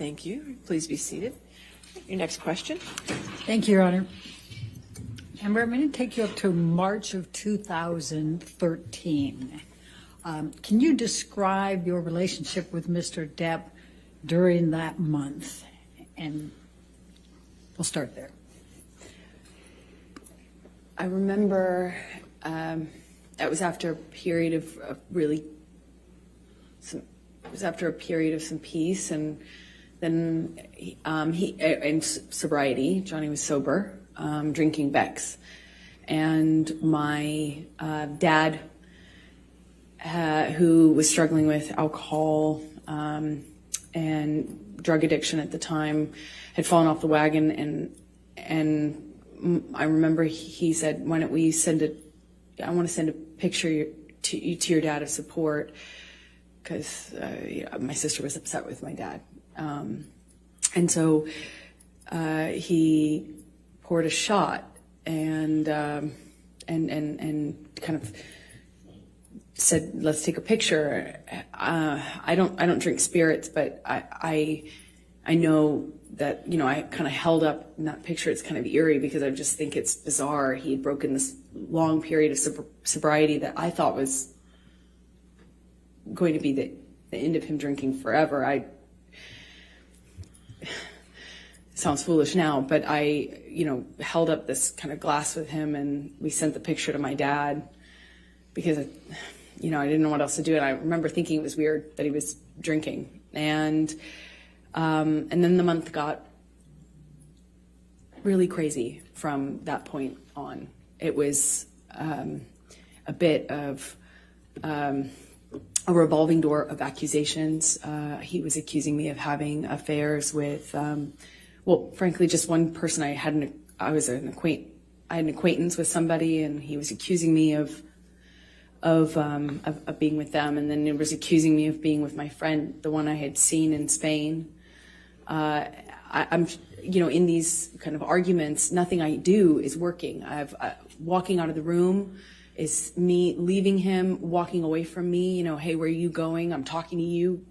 Thank you. Please be seated. Your next question. Thank you, Your Honor. Amber, I'm going to take you up to March of 2013. Can you describe your relationship with Mr. Depp during that month? And we'll start there. I remember that was after a period of some peace, and then and sobriety. Jhonny was sober, drinking Beck's, and my dad, who was struggling with alcohol and drug addiction at the time, had fallen off the wagon, and I remember he said, "Why don't we I want to send a picture to your dad of support," because my sister was upset with my dad, and so he poured a shot and kind of said, "Let's take a picture." I don't drink spirits, but I know that, I kind of held up in that picture. It's kind of eerie because I just think it's bizarre. He had broken this long period of sobriety that I thought was going to be the end of him drinking forever. Sounds foolish now, but I held up this kind of glass with him, and we sent the picture to my dad because I didn't know what else to do. And I remember thinking it was weird that he was drinking. And then the month got really crazy from that point on. It was a bit of a revolving door of accusations. He was accusing me of having affairs with, frankly, just one person. I had an acquaintance with somebody, and he was accusing me of being with them, and then it was accusing me of being with my friend, the one I had seen in Spain. I'm in these kind of arguments, nothing I do is working. Walking out of the room is me leaving him, walking away from me. Hey, where are you going? I'm talking to you.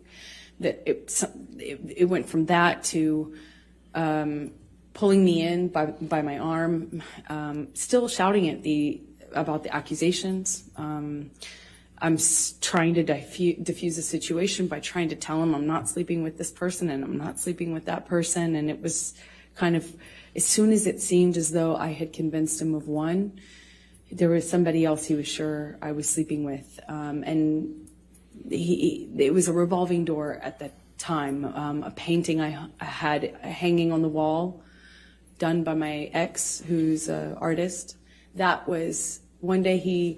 That it went from that to pulling me in by my arm, still shouting about the accusations. I'm trying to diffuse the situation by trying to tell him I'm not sleeping with this person and I'm not sleeping with that person. And it was kind of, as soon as it seemed as though I had convinced him of one, there was somebody else he was sure I was sleeping with. And it was a revolving door at that time. A painting I had hanging on the wall, done by my ex, who's an artist. That was, one day he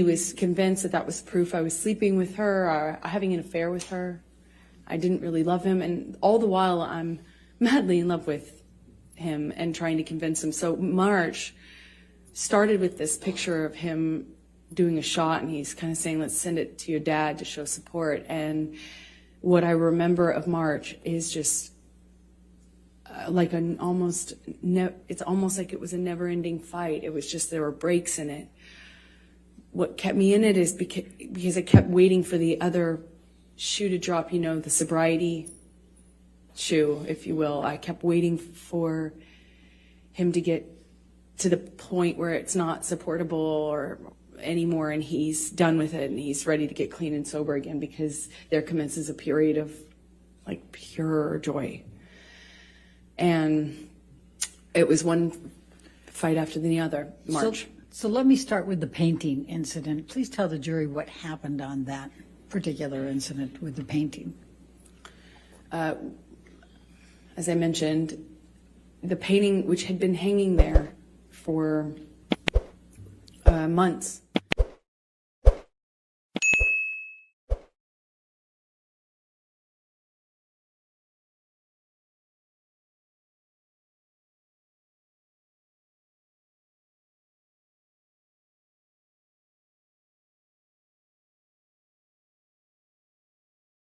was convinced that was proof I was sleeping with her, or having an affair with her. I didn't really love him, and all the while I'm madly in love with him and trying to convince him. So March started with this picture of him doing a shot, and he's kind of saying, "Let's send it to your dad to show support." And what I remember of March is just like it's almost like it was a never-ending fight. It was just, there were breaks in it. What kept me in it is because I kept waiting for the other shoe to drop, the sobriety shoe, if you will. I kept waiting for him to get to the point where it's not supportable or anymore, and he's done with it and he's ready to get clean and sober again, because there commences a period of like pure joy. And it was one fight after the other, March. So let me start with the painting incident. Please tell the jury what happened on that particular incident with the painting. As I mentioned, the painting, which had been hanging there for months,